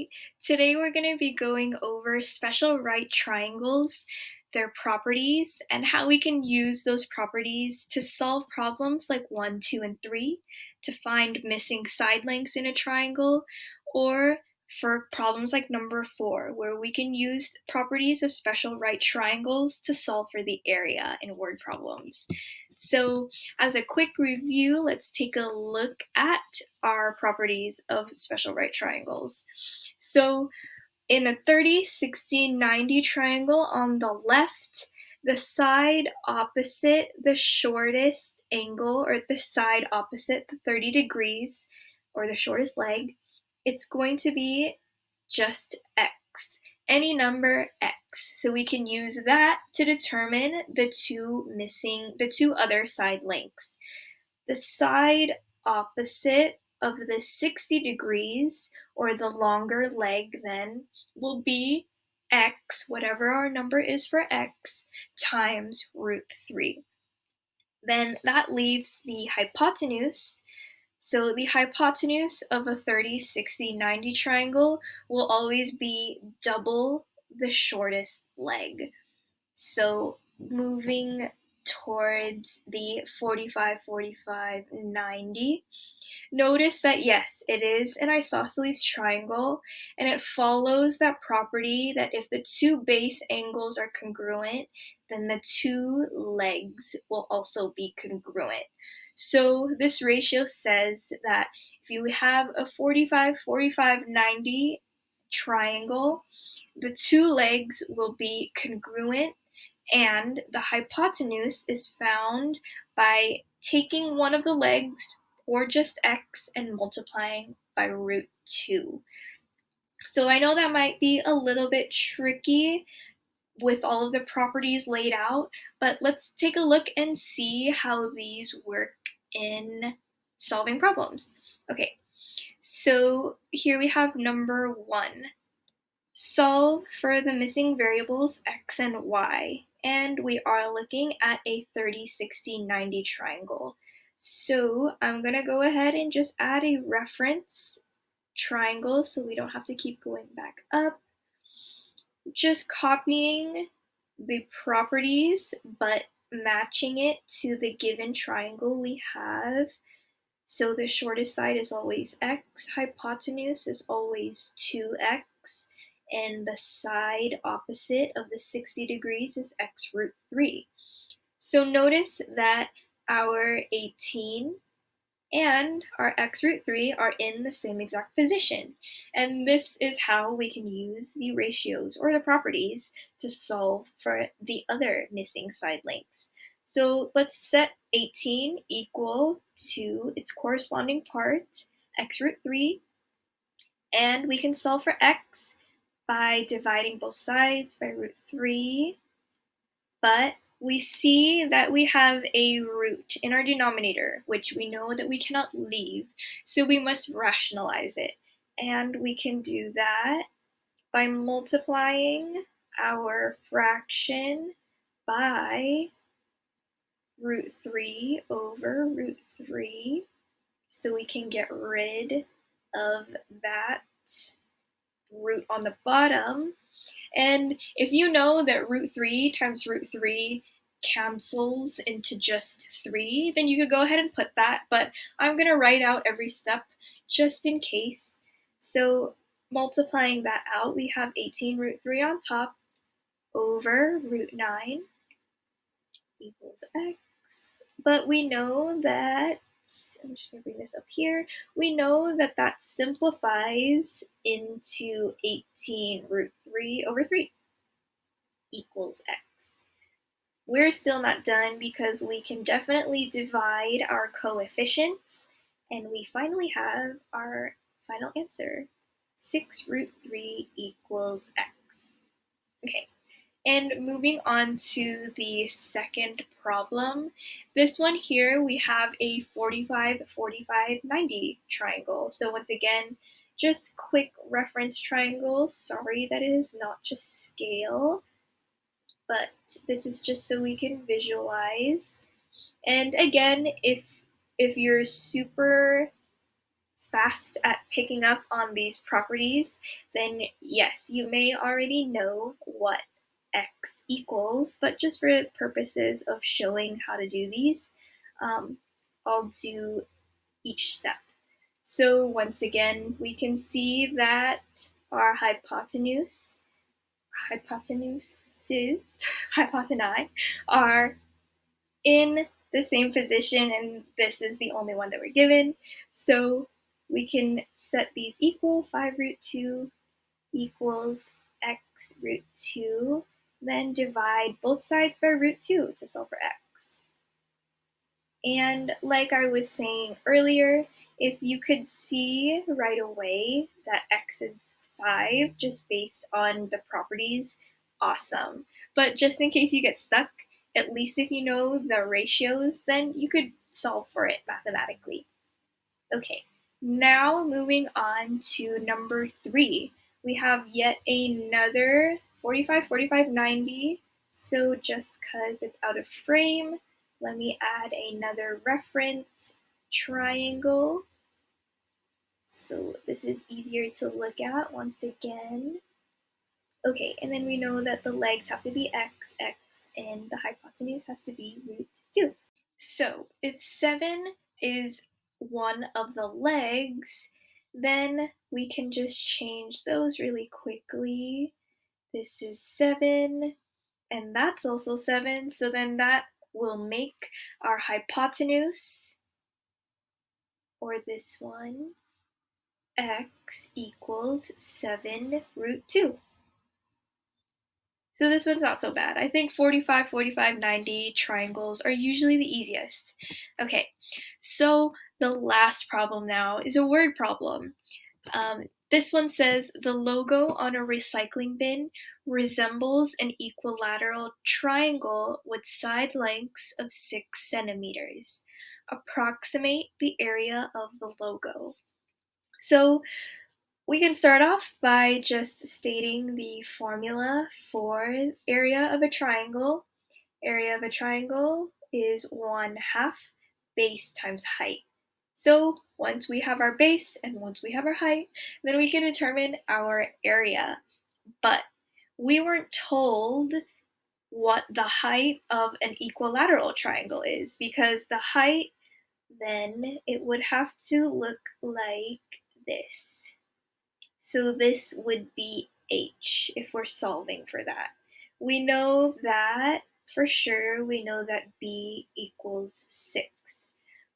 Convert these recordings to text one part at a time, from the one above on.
Hi, today we're going to be going over special right triangles, their properties, and how we can use those properties to solve problems like 1, 2, and 3, to find missing side lengths in a triangle, or for problems like number 4, where we can use properties of special right triangles to solve for the area in word problems. So, as a quick review, let's take a look at our properties of special right triangles. So in a 30, 60, 90 triangle on the left, the side opposite the shortest angle, or the side opposite the 30 degrees, or the shortest leg, it's going to be just x, any number x. So we can use that to determine the two other side lengths. The side opposite of the 60 degrees, or the longer leg then, will be x, whatever our number is for x, times root 3. Then that leaves the hypotenuse. So the hypotenuse of a 30, 60, 90 triangle will always be double the shortest leg. So moving towards the 45, 45, 90, notice that yes, it is an isosceles triangle, and it follows that property that if the two base angles are congruent, then the two legs will also be congruent. So this ratio says that if you have a 45, 45, 90 triangle, the two legs will be congruent, and the hypotenuse is found by taking one of the legs, or just x, and multiplying by root 2. So I know that might be a little bit tricky with all of the properties laid out, but let's take a look and see how these work in solving problems. Okay, so here we have number 1. Solve for the missing variables x and y, and we are looking at a 30, 60, 90 triangle. So I'm going to go ahead and just add a reference triangle so we don't have to keep going back up. Just copying the properties but matching it to the given triangle we have. So the shortest side is always x, hypotenuse is always 2x, and the side opposite of the 60 degrees is x root 3. So notice that our 18 and our x root 3 are in the same exact position. And this is how we can use the ratios, or the properties, to solve for the other missing side lengths. So let's set 18 equal to its corresponding part, x root 3, and we can solve for x by dividing both sides by root 3, but we see that we have a root in our denominator, which we know that we cannot leave, so we must rationalize it. And we can do that by multiplying our fraction by root 3 over root 3, so we can get rid of that root on the bottom. And if you know that root 3 times root 3 cancels into just 3, then you could go ahead and put that, but I'm going to write out every step just in case. So multiplying that out, we have 18 root 3 on top over root 9 equals x. But we know that, I'm just going to bring this up here, we know that that simplifies into 18 root 3 over 3 equals x. We're still not done because we can definitely divide our coefficients, and we finally have our final answer. 6 root 3 equals x. Okay, and moving on to the second problem. This one here, we have a 45, 45, 90 triangle. So once again, just quick reference triangle. Sorry that it is not just scale, but this is just so we can visualize. And again, if you're super fast at picking up on these properties, then yes, you may already know what x equals, but just for purposes of showing how to do these, um, I'll do each step. So once again, we can see that our hypotenuses, hypoteni, are in the same position, and this is the only one that we're given. So we can set these equal. 5 root 2 equals x root 2. Then divide both sides by root 2 to solve for x. And like I was saying earlier, if you could see right away that x is 5 just based on the properties, awesome. But just in case you get stuck, at least if you know the ratios, then you could solve for it mathematically. Okay, now moving on to number 3. We have yet another 45, 45, 90. So just because it's out of frame, let me add another reference triangle. So this is easier to look at once again. Okay, and then we know that the legs have to be x, and the hypotenuse has to be root 2. So if 7 is one of the legs, then we can just change those really quickly. This is 7, and that's also 7, so then that will make our hypotenuse, or this one, x equals 7 root 2. So this one's not so bad. I think 45, 45, 90 triangles are usually the easiest. Okay, so the last problem now is a word problem. This one says the logo on a recycling bin resembles an equilateral triangle with side lengths of 6 centimeters. Approximate the area of the logo. So we can start off by just stating the formula for area of a triangle. Area of a triangle is 1/2 base times height. So once we have our base and once we have our height, then we can determine our area. But we weren't told what the height of an equilateral triangle is, because the height, then it would have to look like this. So this would be h if we're solving for that. We know that for sure, we know that b equals 6.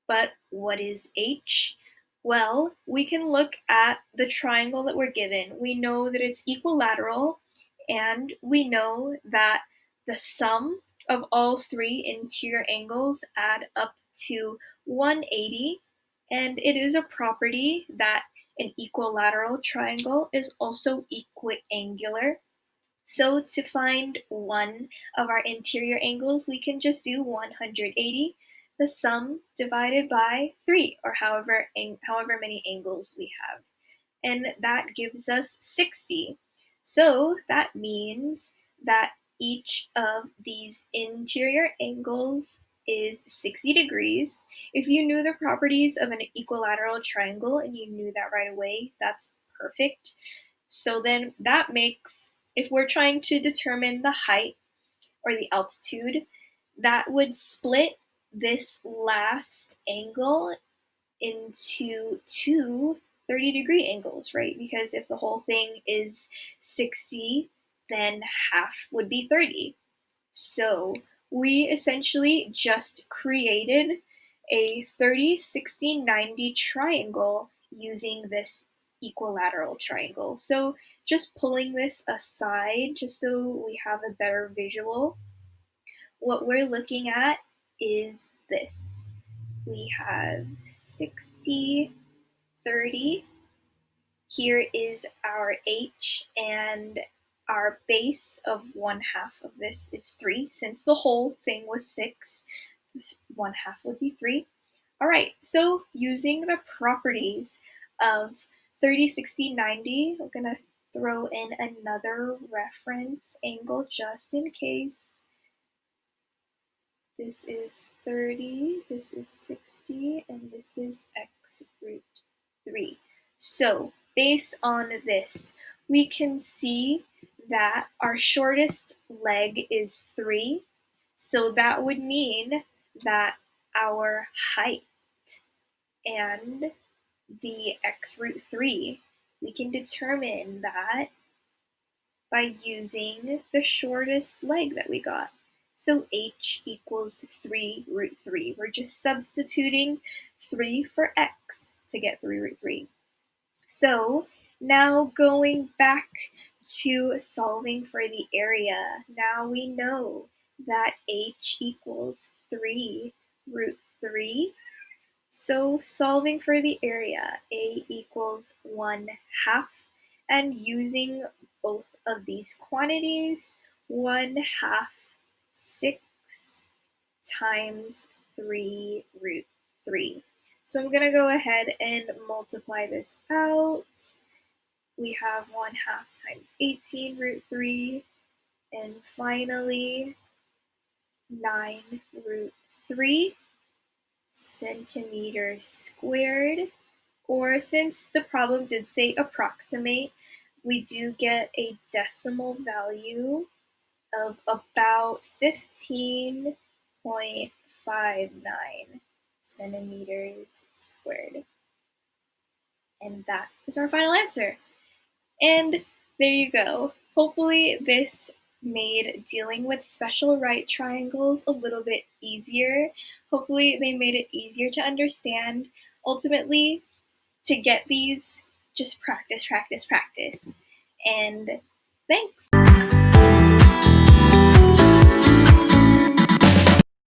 But what is h? Well, we can look at the triangle that we're given. We know that it's equilateral, and we know that the sum of all 3 interior angles add up to 180, and it is a property that an equilateral triangle is also equiangular. So to find one of our interior angles, we can just do 180, the sum divided by 3, or however many angles we have. And that gives us 60. So that means that each of these interior angles is 60 degrees. If you knew the properties of an equilateral triangle and you knew that right away, that's perfect. So then that makes, if we're trying to determine the height or the altitude, that would split this last angle into two 30-degree angles, right? Because if the whole thing is 60, then half would be 30. So we essentially just created a 30, 60, 90 triangle using this equilateral triangle. So just pulling this aside, just so we have a better visual, what we're looking at is this. We have 60, 30. Here is our h, and our base of 1/2 of this is 3. Since the whole thing was 6, this 1/2 would be 3. All right, so using the properties of 30, 60, 90, I'm going to throw in another reference angle just in case. This is 30, this is 60, and this is x root 3. So based on this, we can see that our shortest leg is 3. So that would mean that our height and the x root 3, we can determine that by using the shortest leg that we got. So h equals 3 root 3. We're just substituting 3 for x to get 3 root 3. So now going back to solving for the area, now we know that h equals 3 root 3. So solving for the area, a equals 1/2, and using both of these quantities, 1/2 6 times 3 root 3. So I'm going to go ahead and multiply this out. We have 1/2 times 18 root 3, and finally 9 root 3 centimeters squared. Or since the problem did say approximate, we do get a decimal value of about 15.59 centimeters squared. And that is our final answer. And there you go. Hopefully this made dealing with special right triangles a little bit easier. Hopefully they made it easier to understand. Ultimately, to get these, just practice, practice, practice. And thanks.